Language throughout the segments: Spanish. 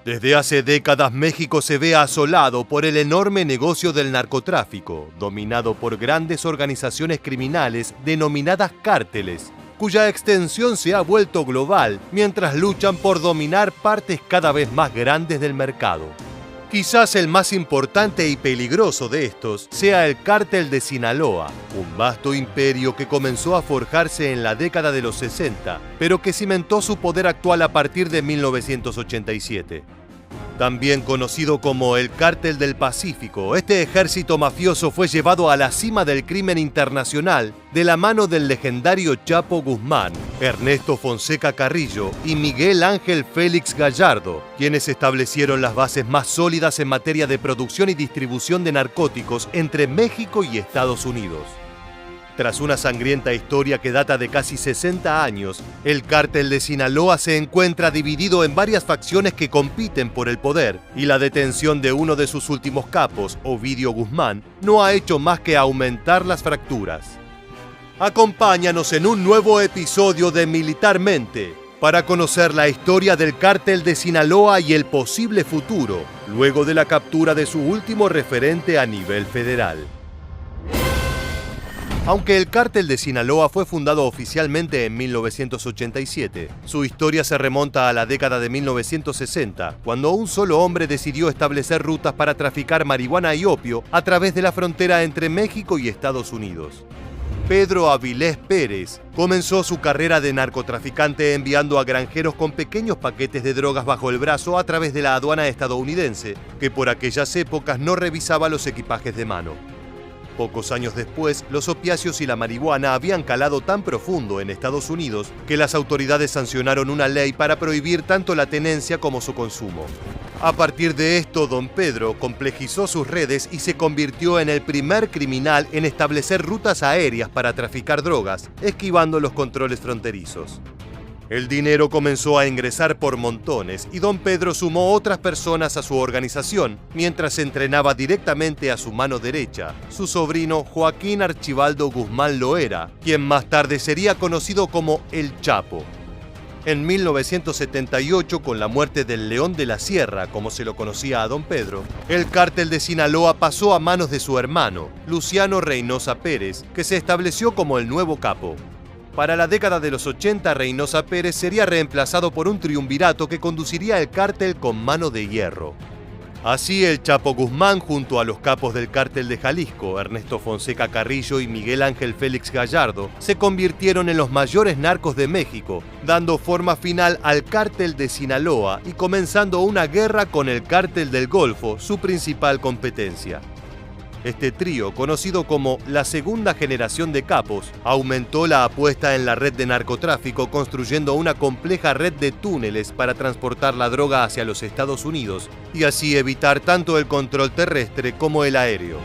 Desde hace décadas México se ve asolado por el enorme negocio del narcotráfico, dominado por grandes organizaciones criminales denominadas cárteles, cuya extensión se ha vuelto global mientras luchan por dominar partes cada vez más grandes del mercado. Quizás el más importante y peligroso de estos sea el Cártel de Sinaloa, un vasto imperio que comenzó a forjarse en la década de los 60, pero que cimentó su poder actual a partir de 1987. También conocido como el Cártel del Pacífico, este ejército mafioso fue llevado a la cima del crimen internacional de la mano del legendario Chapo Guzmán, Ernesto Fonseca Carrillo y Miguel Ángel Félix Gallardo, quienes establecieron las bases más sólidas en materia de producción y distribución de narcóticos entre México y Estados Unidos. Tras una sangrienta historia que data de casi 60 años, el Cártel de Sinaloa se encuentra dividido en varias facciones que compiten por el poder, y la detención de uno de sus últimos capos, Ovidio Guzmán, no ha hecho más que aumentar las fracturas. Acompáñanos en un nuevo episodio de Militarmente para conocer la historia del Cártel de Sinaloa y el posible futuro, luego de la captura de su último referente a nivel federal. Aunque el Cártel de Sinaloa fue fundado oficialmente en 1987, su historia se remonta a la década de 1960, cuando un solo hombre decidió establecer rutas para traficar marihuana y opio a través de la frontera entre México y Estados Unidos. Pedro Avilés Pérez comenzó su carrera de narcotraficante enviando a granjeros con pequeños paquetes de drogas bajo el brazo a través de la aduana estadounidense, que por aquellas épocas no revisaba los equipajes de mano. Pocos años después, los opiáceos y la marihuana habían calado tan profundo en Estados Unidos que las autoridades sancionaron una ley para prohibir tanto la tenencia como su consumo. A partir de esto, don Pedro complejizó sus redes y se convirtió en el primer criminal en establecer rutas aéreas para traficar drogas, esquivando los controles fronterizos. El dinero comenzó a ingresar por montones y don Pedro sumó otras personas a su organización, mientras entrenaba directamente a su mano derecha, su sobrino Joaquín Archibaldo Guzmán Loera, quien más tarde sería conocido como El Chapo. En 1978, con la muerte del León de la Sierra, como se lo conocía a don Pedro, el Cártel de Sinaloa pasó a manos de su hermano, Luciano Reynosa Pérez, que se estableció como el nuevo capo. Para la década de los 80, Reynosa Pérez sería reemplazado por un triunvirato que conduciría el cártel con mano de hierro. Así, el Chapo Guzmán, junto a los capos del Cártel de Jalisco, Ernesto Fonseca Carrillo y Miguel Ángel Félix Gallardo, se convirtieron en los mayores narcos de México, dando forma final al Cártel de Sinaloa y comenzando una guerra con el Cártel del Golfo, su principal competencia. Este trío, conocido como la segunda generación de capos, aumentó la apuesta en la red de narcotráfico construyendo una compleja red de túneles para transportar la droga hacia los Estados Unidos y así evitar tanto el control terrestre como el aéreo.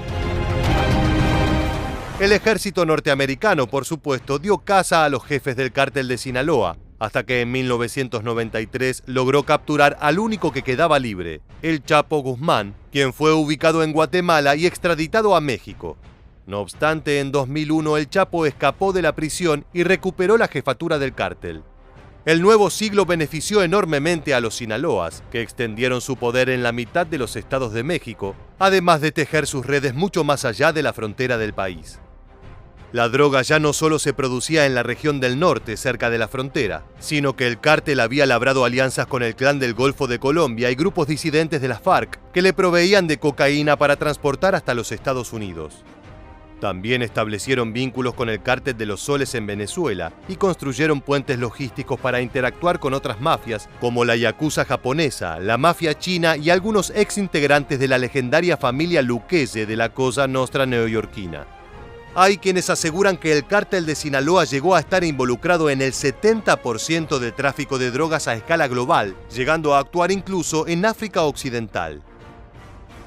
El ejército norteamericano, por supuesto, dio caza a los jefes del Cártel de Sinaloa, hasta que en 1993 logró capturar al único que quedaba libre, el Chapo Guzmán, quien fue ubicado en Guatemala y extraditado a México. No obstante, en 2001 el Chapo escapó de la prisión y recuperó la jefatura del cártel. El nuevo siglo benefició enormemente a los sinaloas, que extendieron su poder en la mitad de los estados de México, además de tejer sus redes mucho más allá de la frontera del país. La droga ya no solo se producía en la región del norte, cerca de la frontera, sino que el cártel había labrado alianzas con el Clan del Golfo de Colombia y grupos disidentes de las FARC que le proveían de cocaína para transportar hasta los Estados Unidos. También establecieron vínculos con el Cártel de los Soles en Venezuela y construyeron puentes logísticos para interactuar con otras mafias como la yakuza japonesa, la mafia china y algunos exintegrantes de la legendaria familia Lucchese de la Cosa Nostra neoyorquina. Hay quienes aseguran que el Cártel de Sinaloa llegó a estar involucrado en el 70% del tráfico de drogas a escala global, llegando a actuar incluso en África Occidental.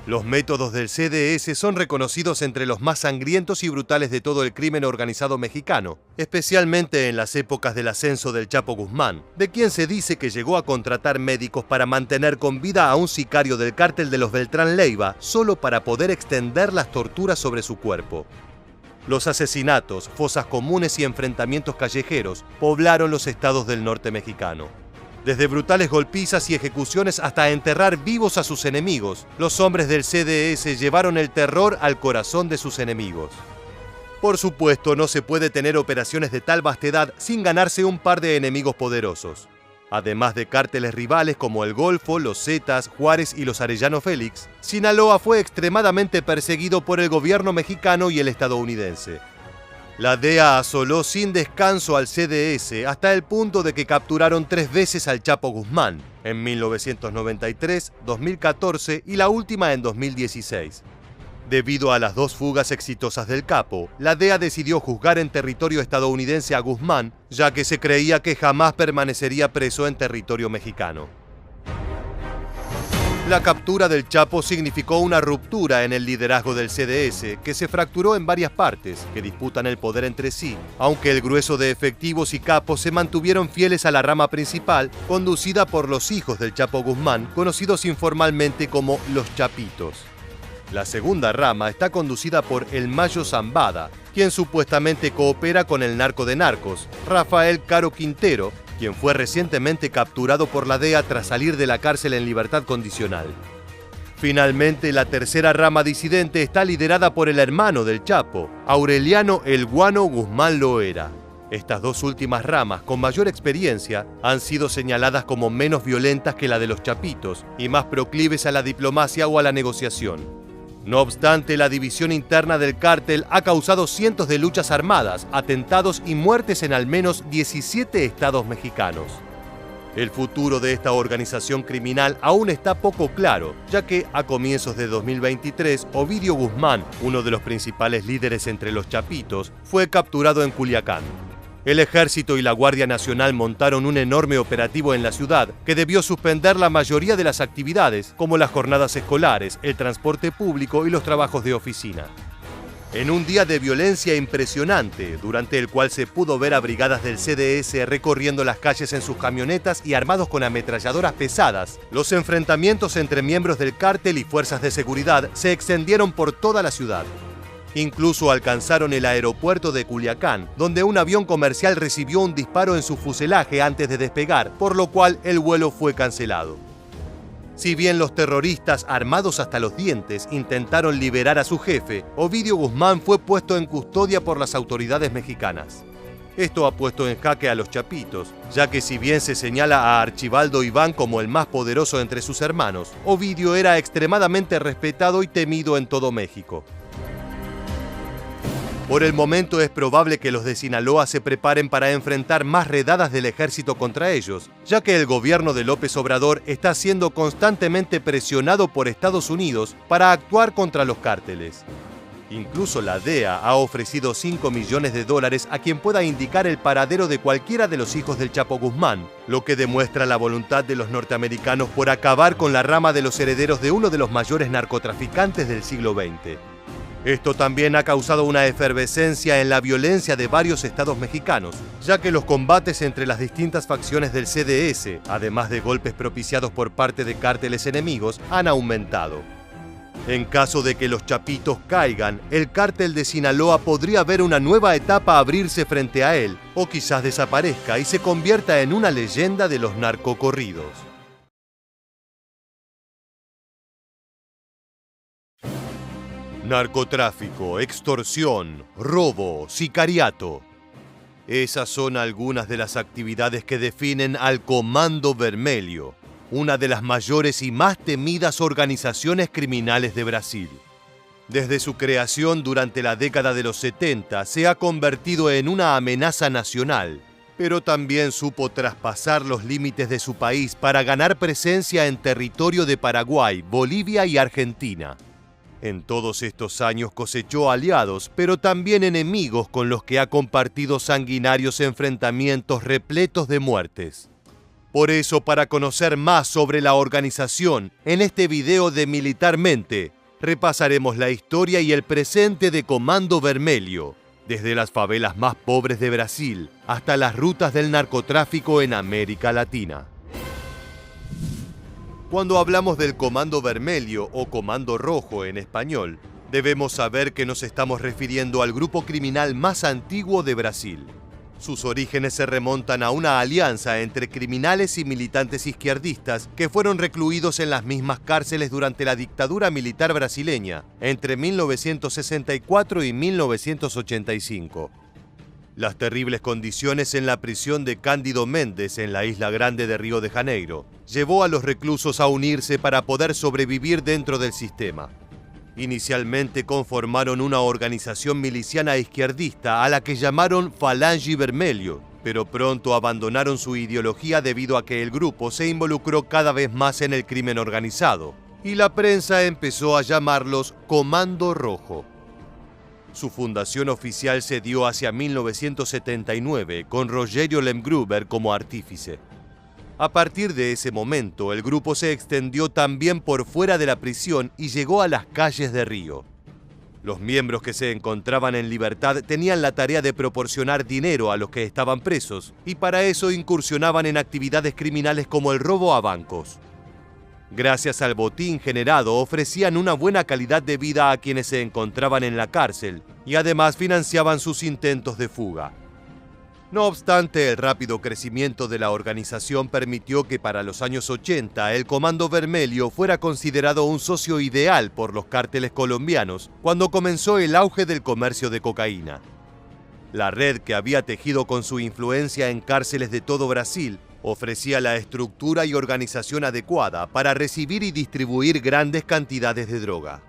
Los métodos del CDS son reconocidos entre los más sangrientos y brutales de todo el crimen organizado mexicano, especialmente en las épocas del ascenso del Chapo Guzmán, de quien se dice que llegó a contratar médicos para mantener con vida a un sicario del cártel de los Beltrán Leiva, solo para poder extender las torturas sobre su cuerpo. Los asesinatos, fosas comunes y enfrentamientos callejeros poblaron los estados del norte mexicano. Desde brutales golpizas y ejecuciones hasta enterrar vivos a sus enemigos, los hombres del CDS llevaron el terror al corazón de sus enemigos. Por supuesto, no se puede tener operaciones de tal vastedad sin ganarse un par de enemigos poderosos. Además de cárteles rivales como el Golfo, los Zetas, Juárez y los Arellano Félix, Sinaloa fue extremadamente perseguido por el gobierno mexicano y el estadounidense. La DEA asoló sin descanso al CDS hasta el punto de que capturaron 3 veces al Chapo Guzmán, en 1993, 2014 y la última en 2016. Debido a las 2 fugas exitosas del capo, la DEA decidió juzgar en territorio estadounidense a Guzmán, ya que se creía que jamás permanecería preso en territorio mexicano. La captura del Chapo significó una ruptura en el liderazgo del CDS, que se fracturó en varias partes, que disputan el poder entre sí, aunque el grueso de efectivos y capos se mantuvieron fieles a la rama principal, conducida por los hijos del Chapo Guzmán, conocidos informalmente como los Chapitos. La segunda rama está conducida por el Mayo Zambada, quien supuestamente coopera con el narco de narcos, Rafael Caro Quintero, quien fue recientemente capturado por la DEA tras salir de la cárcel en libertad condicional. Finalmente, la tercera rama disidente está liderada por el hermano del Chapo, Aureliano El Guano Guzmán Loera. Estas 2 últimas ramas, con mayor experiencia, han sido señaladas como menos violentas que la de los Chapitos y más proclives a la diplomacia o a la negociación. No obstante, la división interna del cártel ha causado cientos de luchas armadas, atentados y muertes en al menos 17 estados mexicanos. El futuro de esta organización criminal aún está poco claro, ya que a comienzos de 2023, Ovidio Guzmán, uno de los principales líderes entre los Chapitos, fue capturado en Culiacán. El Ejército y la Guardia Nacional montaron un enorme operativo en la ciudad que debió suspender la mayoría de las actividades, como las jornadas escolares, el transporte público y los trabajos de oficina. En un día de violencia impresionante, durante el cual se pudo ver a brigadas del CDS recorriendo las calles en sus camionetas y armados con ametralladoras pesadas, los enfrentamientos entre miembros del cártel y fuerzas de seguridad se extendieron por toda la ciudad. Incluso alcanzaron el aeropuerto de Culiacán, donde un avión comercial recibió un disparo en su fuselaje antes de despegar, por lo cual el vuelo fue cancelado. Si bien los terroristas, armados hasta los dientes, intentaron liberar a su jefe, Ovidio Guzmán fue puesto en custodia por las autoridades mexicanas. Esto ha puesto en jaque a los Chapitos, ya que si bien se señala a Archibaldo Iván como el más poderoso entre sus hermanos, Ovidio era extremadamente respetado y temido en todo México. Por el momento es probable que los de Sinaloa se preparen para enfrentar más redadas del ejército contra ellos, ya que el gobierno de López Obrador está siendo constantemente presionado por Estados Unidos para actuar contra los cárteles. Incluso la DEA ha ofrecido $5 millones a quien pueda indicar el paradero de cualquiera de los hijos del Chapo Guzmán, lo que demuestra la voluntad de los norteamericanos por acabar con la rama de los herederos de uno de los mayores narcotraficantes del siglo XX. Esto también ha causado una efervescencia en la violencia de varios estados mexicanos, ya que los combates entre las distintas facciones del CDS, además de golpes propiciados por parte de cárteles enemigos, han aumentado. En caso de que los Chapitos caigan, el cártel de Sinaloa podría ver una nueva etapa abrirse frente a él, o quizás desaparezca y se convierta en una leyenda de los narcocorridos. Narcotráfico, extorsión, robo, sicariato. Esas son algunas de las actividades que definen al Comando Vermelho, una de las mayores y más temidas organizaciones criminales de Brasil. Desde su creación durante la década de los 70 se ha convertido en una amenaza nacional, pero también supo traspasar los límites de su país para ganar presencia en territorio de Paraguay, Bolivia y Argentina. En todos estos años cosechó aliados, pero también enemigos con los que ha compartido sanguinarios enfrentamientos repletos de muertes. Por eso, para conocer más sobre la organización, en este video de Militarmente, repasaremos la historia y el presente de Comando Vermelho, desde las favelas más pobres de Brasil hasta las rutas del narcotráfico en América Latina. Cuando hablamos del Comando Vermelho o Comando Rojo en español, debemos saber que nos estamos refiriendo al grupo criminal más antiguo de Brasil. Sus orígenes se remontan a una alianza entre criminales y militantes izquierdistas que fueron recluidos en las mismas cárceles durante la dictadura militar brasileña, entre 1964 y 1985. Las terribles condiciones en la prisión de Cândido Mendes en la Isla Grande de Río de Janeiro llevó a los reclusos a unirse para poder sobrevivir dentro del sistema. Inicialmente conformaron una organización miliciana izquierdista a la que llamaron Falange Vermelho, pero pronto abandonaron su ideología debido a que el grupo se involucró cada vez más en el crimen organizado, y la prensa empezó a llamarlos Comando Rojo. Su fundación oficial se dio hacia 1979 con Rogério Lemgruber como artífice. A partir de ese momento, el grupo se extendió también por fuera de la prisión y llegó a las calles de Río. Los miembros que se encontraban en libertad tenían la tarea de proporcionar dinero a los que estaban presos y para eso incursionaban en actividades criminales como el robo a bancos. Gracias al botín generado, ofrecían una buena calidad de vida a quienes se encontraban en la cárcel y además financiaban sus intentos de fuga. No obstante, el rápido crecimiento de la organización permitió que para los años 80 el Comando Vermelho fuera considerado un socio ideal por los cárteles colombianos cuando comenzó el auge del comercio de cocaína. La red que había tejido con su influencia en cárceles de todo Brasil ofrecía la estructura y organización adecuada para recibir y distribuir grandes cantidades de droga.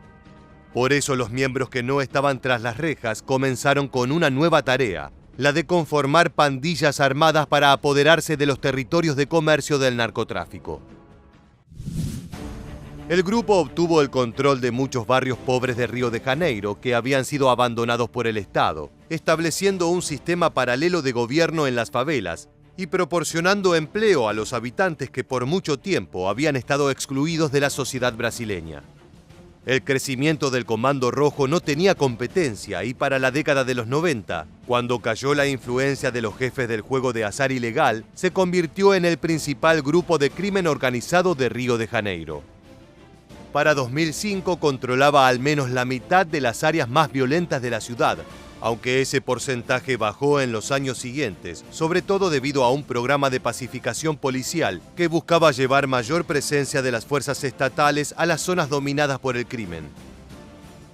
Por eso los miembros que no estaban tras las rejas comenzaron con una nueva tarea, la de conformar pandillas armadas para apoderarse de los territorios de comercio del narcotráfico. El grupo obtuvo el control de muchos barrios pobres de Río de Janeiro que habían sido abandonados por el Estado, estableciendo un sistema paralelo de gobierno en las favelas y proporcionando empleo a los habitantes que por mucho tiempo habían estado excluidos de la sociedad brasileña. El crecimiento del Comando Rojo no tenía competencia y para la década de los 90, cuando cayó la influencia de los jefes del juego de azar ilegal, se convirtió en el principal grupo de crimen organizado de Río de Janeiro. Para 2005 controlaba al menos la mitad de las áreas más violentas de la ciudad, aunque ese porcentaje bajó en los años siguientes, sobre todo debido a un programa de pacificación policial que buscaba llevar mayor presencia de las fuerzas estatales a las zonas dominadas por el crimen.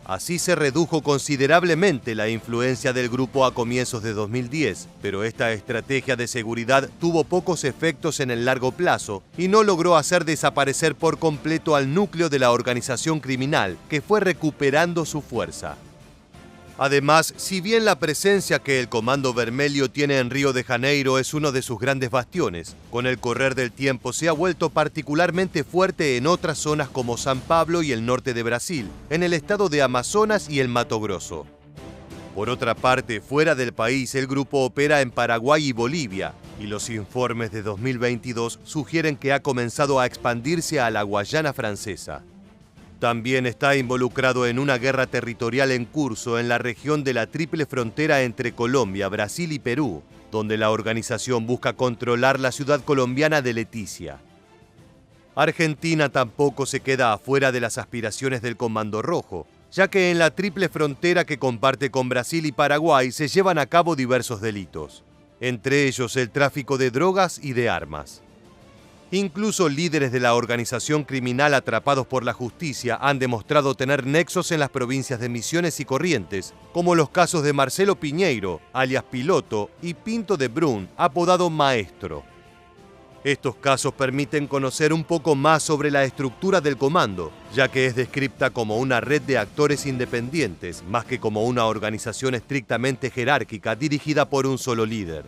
Así se redujo considerablemente la influencia del grupo a comienzos de 2010, pero esta estrategia de seguridad tuvo pocos efectos en el largo plazo y no logró hacer desaparecer por completo al núcleo de la organización criminal, que fue recuperando su fuerza. Además, si bien la presencia que el Comando Vermelho tiene en Río de Janeiro es uno de sus grandes bastiones, con el correr del tiempo se ha vuelto particularmente fuerte en otras zonas como San Pablo y el norte de Brasil, en el estado de Amazonas y el Mato Grosso. Por otra parte, fuera del país, el grupo opera en Paraguay y Bolivia, y los informes de 2022 sugieren que ha comenzado a expandirse a la Guayana Francesa. También está involucrado en una guerra territorial en curso en la región de la triple frontera entre Colombia, Brasil y Perú, donde la organización busca controlar la ciudad colombiana de Leticia. Argentina tampoco se queda afuera de las aspiraciones del Comando Rojo, ya que en la triple frontera que comparte con Brasil y Paraguay se llevan a cabo diversos delitos, entre ellos el tráfico de drogas y de armas. Incluso líderes de la organización criminal atrapados por la justicia han demostrado tener nexos en las provincias de Misiones y Corrientes, como los casos de Marcelo Piñeiro, alias Piloto, y Pinto de Brun, apodado Maestro. Estos casos permiten conocer un poco más sobre la estructura del comando, ya que es descrita como una red de actores independientes, más que como una organización estrictamente jerárquica dirigida por un solo líder.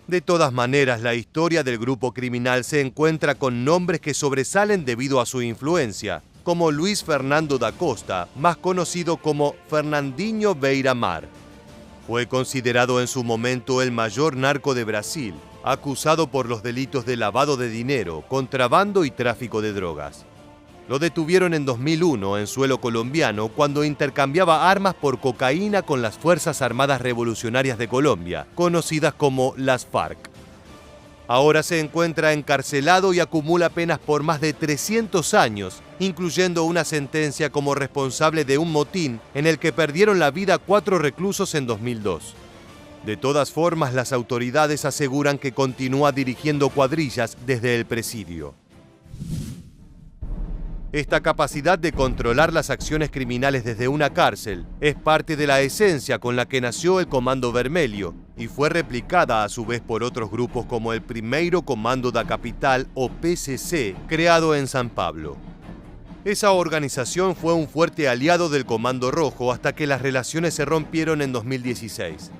De todas maneras, la historia del grupo criminal se encuentra con nombres que sobresalen debido a su influencia, como Luis Fernando da Costa, más conocido como Fernandinho Beiramar. Fue considerado en su momento el mayor narco de Brasil, acusado por los delitos de lavado de dinero, contrabando y tráfico de drogas. Lo detuvieron en 2001 en suelo colombiano cuando intercambiaba armas por cocaína con las Fuerzas Armadas Revolucionarias de Colombia, conocidas como las FARC. Ahora se encuentra encarcelado y acumula penas por más de 300 años, incluyendo una sentencia como responsable de un motín en el que perdieron la vida 4 reclusos en 2002. De todas formas, las autoridades aseguran que continúa dirigiendo cuadrillas desde el presidio. Esta capacidad de controlar las acciones criminales desde una cárcel es parte de la esencia con la que nació el Comando Vermelho y fue replicada a su vez por otros grupos como el Primeiro Comando da Capital o PCC, creado en San Pablo. Esa organización fue un fuerte aliado del Comando Rojo hasta que las relaciones se rompieron en 2016.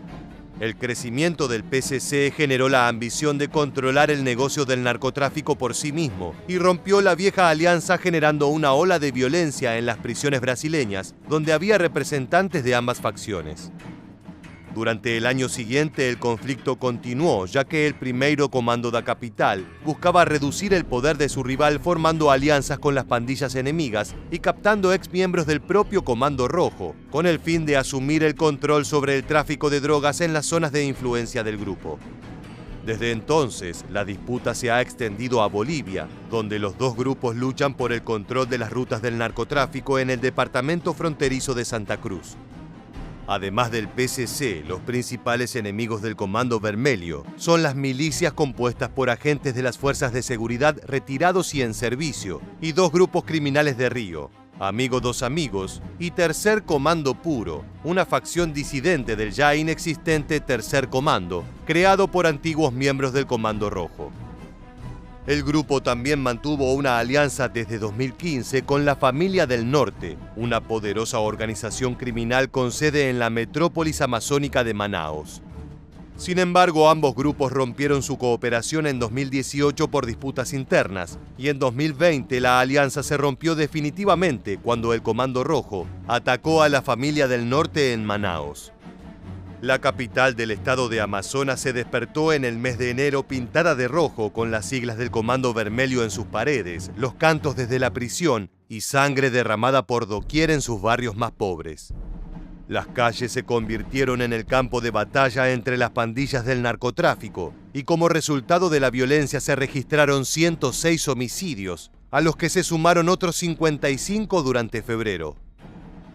El crecimiento del PCC generó la ambición de controlar el negocio del narcotráfico por sí mismo y rompió la vieja alianza generando una ola de violencia en las prisiones brasileñas, donde había representantes de ambas facciones. Durante el año siguiente el conflicto continuó, ya que el Primeiro Comando da Capital buscaba reducir el poder de su rival formando alianzas con las pandillas enemigas y captando exmiembros del propio Comando Rojo, con el fin de asumir el control sobre el tráfico de drogas en las zonas de influencia del grupo. Desde entonces, la disputa se ha extendido a Bolivia, donde los dos grupos luchan por el control de las rutas del narcotráfico en el departamento fronterizo de Santa Cruz. Además del PCC, los principales enemigos del Comando Vermelho son las milicias compuestas por agentes de las fuerzas de seguridad retirados y en servicio, y dos grupos criminales de Río, Amigo dos Amigos y Tercer Comando Puro, una facción disidente del ya inexistente Tercer Comando, creado por antiguos miembros del Comando Rojo. El grupo también mantuvo una alianza desde 2015 con la Familia del Norte, una poderosa organización criminal con sede en la metrópolis amazónica de Manaos. Sin embargo, ambos grupos rompieron su cooperación en 2018 por disputas internas, y en 2020 la alianza se rompió definitivamente cuando el Comando Rojo atacó a la Familia del Norte en Manaos. La capital del estado de Amazonas se despertó en el mes de enero pintada de rojo con las siglas del Comando Vermelho en sus paredes, los cantos desde la prisión y sangre derramada por doquier en sus barrios más pobres. Las calles se convirtieron en el campo de batalla entre las pandillas del narcotráfico y como resultado de la violencia se registraron 106 homicidios, a los que se sumaron otros 55 durante febrero.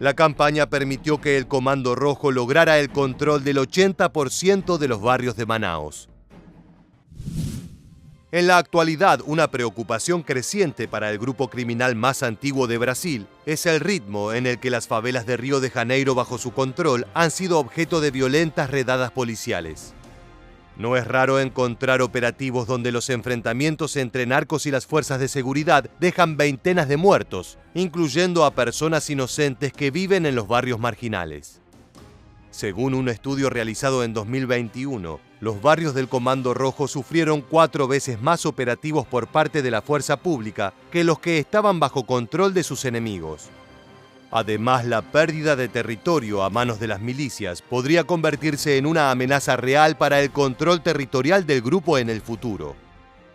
La campaña permitió que el Comando Rojo lograra el control del 80% de los barrios de Manaos. En la actualidad, una preocupación creciente para el grupo criminal más antiguo de Brasil es el ritmo en el que las favelas de Río de Janeiro bajo su control han sido objeto de violentas redadas policiales. No es raro encontrar operativos donde los enfrentamientos entre narcos y las fuerzas de seguridad dejan veintenas de muertos, incluyendo a personas inocentes que viven en los barrios marginales. Según un estudio realizado en 2021, los barrios del Comando Rojo sufrieron 4 veces más operativos por parte de la fuerza pública que los que estaban bajo control de sus enemigos. Además, la pérdida de territorio a manos de las milicias podría convertirse en una amenaza real para el control territorial del grupo en el futuro.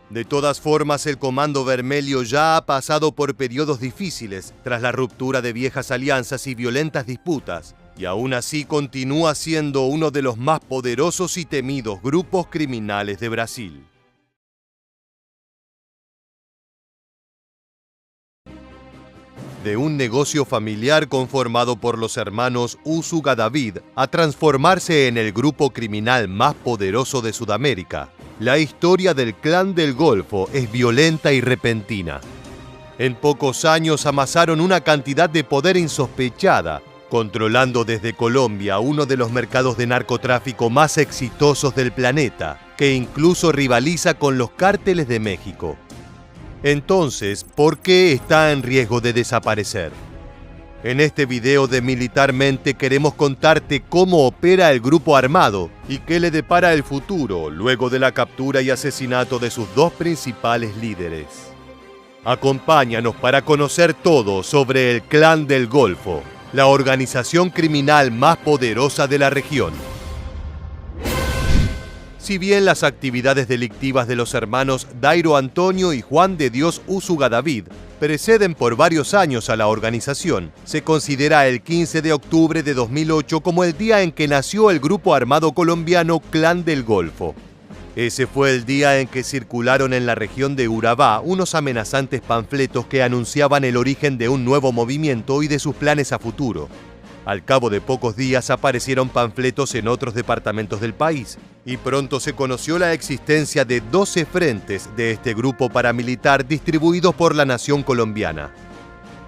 De todas formas, el Comando Vermelho ya ha pasado por periodos difíciles tras la ruptura de viejas alianzas y violentas disputas, y aún así continúa siendo uno de los más poderosos y temidos grupos criminales de Brasil. De un negocio familiar conformado por los hermanos Usuga-David a transformarse en el grupo criminal más poderoso de Sudamérica, la historia del Clan del Golfo es violenta y repentina. En pocos años amasaron una cantidad de poder insospechada, controlando desde Colombia uno de los mercados de narcotráfico más exitosos del planeta, que incluso rivaliza con los cárteles de México. Entonces, ¿por qué está en riesgo de desaparecer? En este video de Militarmente queremos contarte cómo opera el grupo armado y qué le depara el futuro luego de la captura y asesinato de sus dos principales líderes. Acompáñanos para conocer todo sobre el Clan del Golfo, la organización criminal más poderosa de la región. Si bien las actividades delictivas de los hermanos Dairo Antonio y Juan de Dios Usuga-David preceden por varios años a la organización, se considera el 15 de octubre de 2008 como el día en que nació el grupo armado colombiano Clan del Golfo. Ese fue el día en que circularon en la región de Urabá unos amenazantes panfletos que anunciaban el origen de un nuevo movimiento y de sus planes a futuro. Al cabo de pocos días aparecieron panfletos en otros departamentos del país y pronto se conoció la existencia de 12 frentes de este grupo paramilitar distribuidos por la nación colombiana.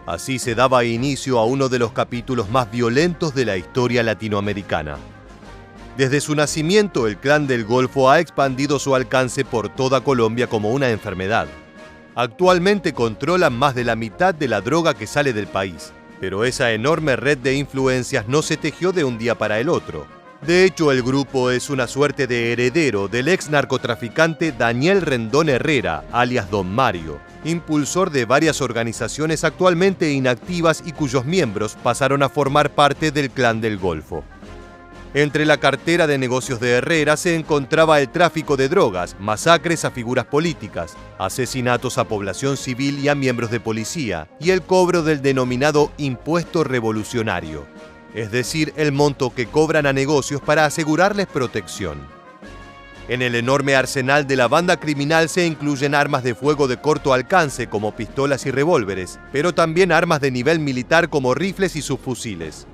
Así se daba inicio a uno de los capítulos más violentos de la historia latinoamericana. Desde su nacimiento, el Clan del Golfo ha expandido su alcance por toda Colombia como una enfermedad. Actualmente controlan más de la mitad de la droga que sale del país, pero esa enorme red de influencias no se tejió de un día para el otro. De hecho, el grupo es una suerte de heredero del ex narcotraficante Daniel Rendón Herrera, alias Don Mario, impulsor de varias organizaciones actualmente inactivas y cuyos miembros pasaron a formar parte del Clan del Golfo. Entre la cartera de negocios de Herrera se encontraba el tráfico de drogas, masacres a figuras políticas, asesinatos a población civil y a miembros de policía, y el cobro del denominado impuesto revolucionario, es decir, el monto que cobran a negocios para asegurarles protección. En el enorme arsenal de la banda criminal se incluyen armas de fuego de corto alcance como pistolas y revólveres, pero también armas de nivel militar como rifles y subfusiles.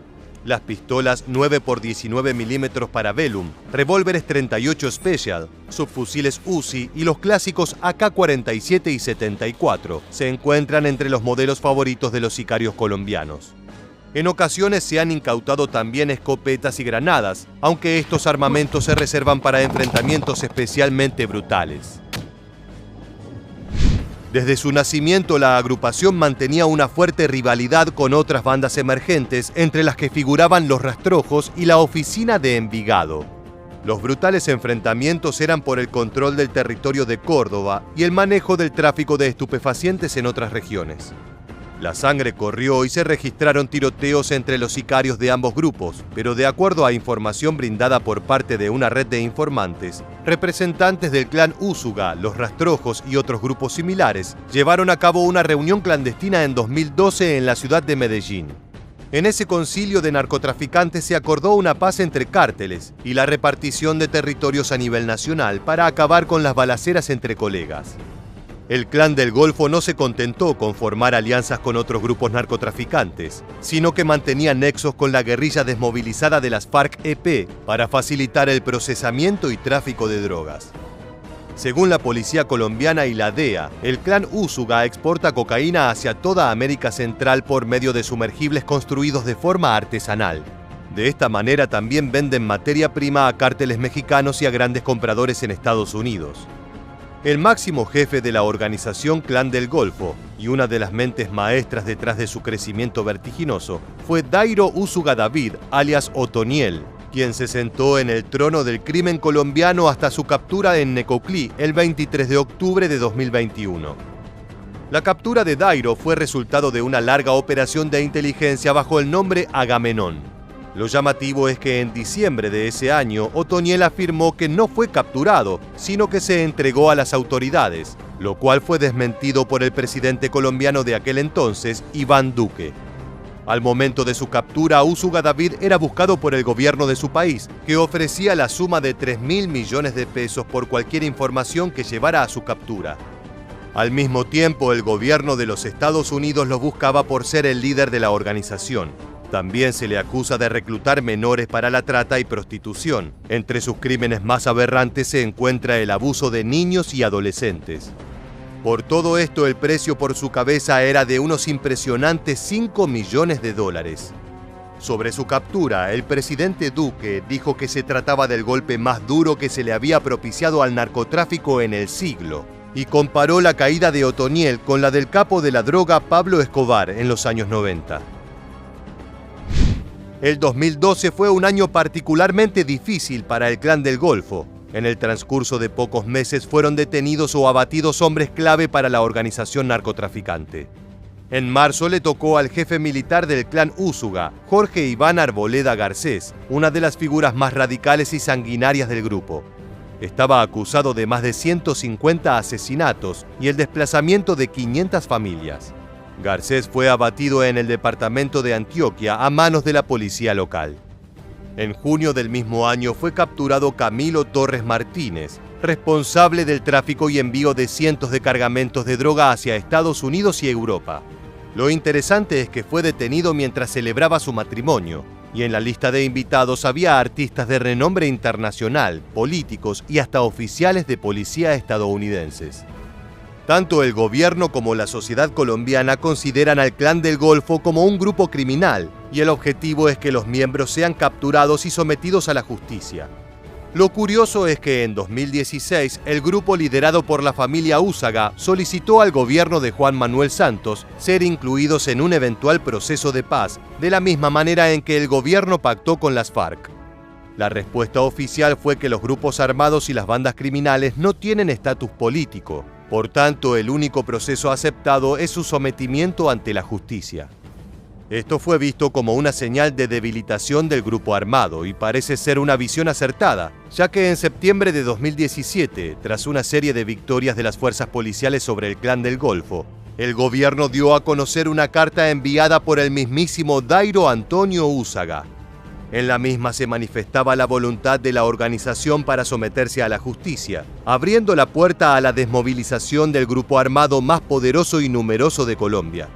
Las pistolas 9x19 mm Parabellum, revólveres 38 Special, subfusiles Uzi y los clásicos AK-47 y 74 se encuentran entre los modelos favoritos de los sicarios colombianos. En ocasiones se han incautado también escopetas y granadas, aunque estos armamentos se reservan para enfrentamientos especialmente brutales. Desde su nacimiento, la agrupación mantenía una fuerte rivalidad con otras bandas emergentes, entre las que figuraban Los Rastrojos y la Oficina de Envigado. Los brutales enfrentamientos eran por el control del territorio de Córdoba y el manejo del tráfico de estupefacientes en otras regiones. La sangre corrió y se registraron tiroteos entre los sicarios de ambos grupos, pero de acuerdo a información brindada por parte de una red de informantes, representantes del clan Úsuga, Los Rastrojos y otros grupos similares llevaron a cabo una reunión clandestina en 2012 en la ciudad de Medellín. En ese concilio de narcotraficantes se acordó una paz entre cárteles y la repartición de territorios a nivel nacional para acabar con las balaceras entre colegas. El Clan del Golfo no se contentó con formar alianzas con otros grupos narcotraficantes, sino que mantenía nexos con la guerrilla desmovilizada de las FARC-EP para facilitar el procesamiento y tráfico de drogas. Según la policía colombiana y la DEA, el Clan Úsuga exporta cocaína hacia toda América Central por medio de sumergibles construidos de forma artesanal. De esta manera también venden materia prima a cárteles mexicanos y a grandes compradores en Estados Unidos. El máximo jefe de la organización Clan del Golfo y una de las mentes maestras detrás de su crecimiento vertiginoso fue Dairo Úsuga David, alias Otoniel, quien se sentó en el trono del crimen colombiano hasta su captura en Necoclí el 23 de octubre de 2021. La captura de Dairo fue resultado de una larga operación de inteligencia bajo el nombre Agamenón. Lo llamativo es que en diciembre de ese año, Otoniel afirmó que no fue capturado, sino que se entregó a las autoridades, lo cual fue desmentido por el presidente colombiano de aquel entonces, Iván Duque. Al momento de su captura, Úsuga David era buscado por el gobierno de su país, que ofrecía la suma de 3.000 millones de pesos por cualquier información que llevara a su captura. Al mismo tiempo, el gobierno de los Estados Unidos lo buscaba por ser el líder de la organización. También se le acusa de reclutar menores para la trata y prostitución. Entre sus crímenes más aberrantes se encuentra el abuso de niños y adolescentes. Por todo esto, el precio por su cabeza era de unos impresionantes 5 millones de dólares. Sobre su captura, el presidente Duque dijo que se trataba del golpe más duro que se le había propiciado al narcotráfico en el siglo, y comparó la caída de Otoniel con la del capo de la droga Pablo Escobar en los años 90. El 2012 fue un año particularmente difícil para el Clan del Golfo. En el transcurso de pocos meses fueron detenidos o abatidos hombres clave para la organización narcotraficante. En marzo le tocó al jefe militar del Clan Úsuga, Jorge Iván Arboleda Garcés, una de las figuras más radicales y sanguinarias del grupo. Estaba acusado de más de 150 asesinatos y el desplazamiento de 500 familias. Garcés fue abatido en el departamento de Antioquia a manos de la policía local. En junio del mismo año fue capturado Camilo Torres Martínez, responsable del tráfico y envío de cientos de cargamentos de droga hacia Estados Unidos y Europa. Lo interesante es que fue detenido mientras celebraba su matrimonio, y en la lista de invitados había artistas de renombre internacional, políticos y hasta oficiales de policía estadounidenses. Tanto el gobierno como la sociedad colombiana consideran al Clan del Golfo como un grupo criminal, y el objetivo es que los miembros sean capturados y sometidos a la justicia. Lo curioso es que en 2016 el grupo liderado por la familia Úsaga solicitó al gobierno de Juan Manuel Santos ser incluidos en un eventual proceso de paz, de la misma manera en que el gobierno pactó con las FARC. La respuesta oficial fue que los grupos armados y las bandas criminales no tienen estatus político, por tanto el único proceso aceptado es su sometimiento ante la justicia. Esto fue visto como una señal de debilitación del grupo armado y parece ser una visión acertada, ya que en septiembre de 2017, tras una serie de victorias de las fuerzas policiales sobre el Clan del Golfo, el gobierno dio a conocer una carta enviada por el mismísimo Dairo Antonio Úsaga. En la misma se manifestaba la voluntad de la organización para someterse a la justicia, abriendo la puerta a la desmovilización del grupo armado más poderoso y numeroso de Colombia.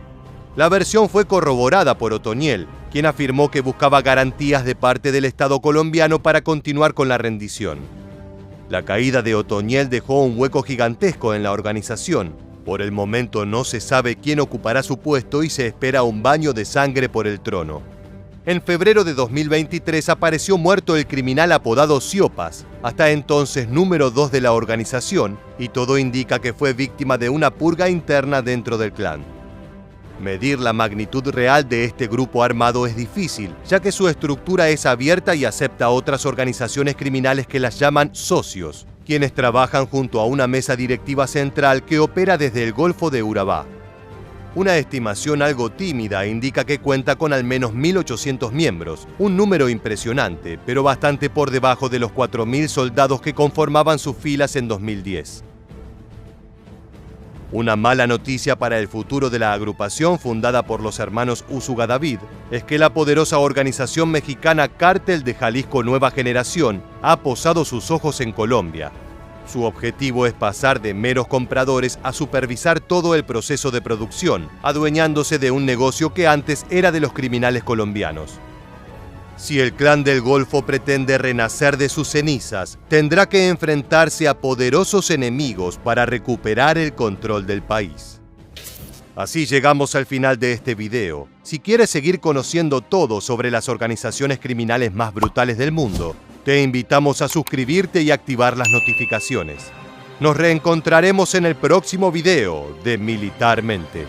La versión fue corroborada por Otoniel, quien afirmó que buscaba garantías de parte del Estado colombiano para continuar con la rendición. La caída de Otoniel dejó un hueco gigantesco en la organización. Por el momento no se sabe quién ocupará su puesto y se espera un baño de sangre por el trono. En febrero de 2023 apareció muerto el criminal apodado Siopas, hasta entonces número 2 de la organización, y todo indica que fue víctima de una purga interna dentro del clan. Medir la magnitud real de este grupo armado es difícil, ya que su estructura es abierta y acepta otras organizaciones criminales que las llaman socios, quienes trabajan junto a una mesa directiva central que opera desde el Golfo de Urabá. Una estimación algo tímida indica que cuenta con al menos 1.800 miembros, un número impresionante, pero bastante por debajo de los 4.000 soldados que conformaban sus filas en 2010. Una mala noticia para el futuro de la agrupación fundada por los hermanos Úsuga David es que la poderosa organización mexicana Cártel de Jalisco Nueva Generación ha posado sus ojos en Colombia. Su objetivo es pasar de meros compradores a supervisar todo el proceso de producción, adueñándose de un negocio que antes era de los criminales colombianos. Si el Clan del Golfo pretende renacer de sus cenizas, tendrá que enfrentarse a poderosos enemigos para recuperar el control del país. Así llegamos al final de este video. Si quieres seguir conociendo todo sobre las organizaciones criminales más brutales del mundo, te invitamos a suscribirte y activar las notificaciones. Nos reencontraremos en el próximo video de Militarmente.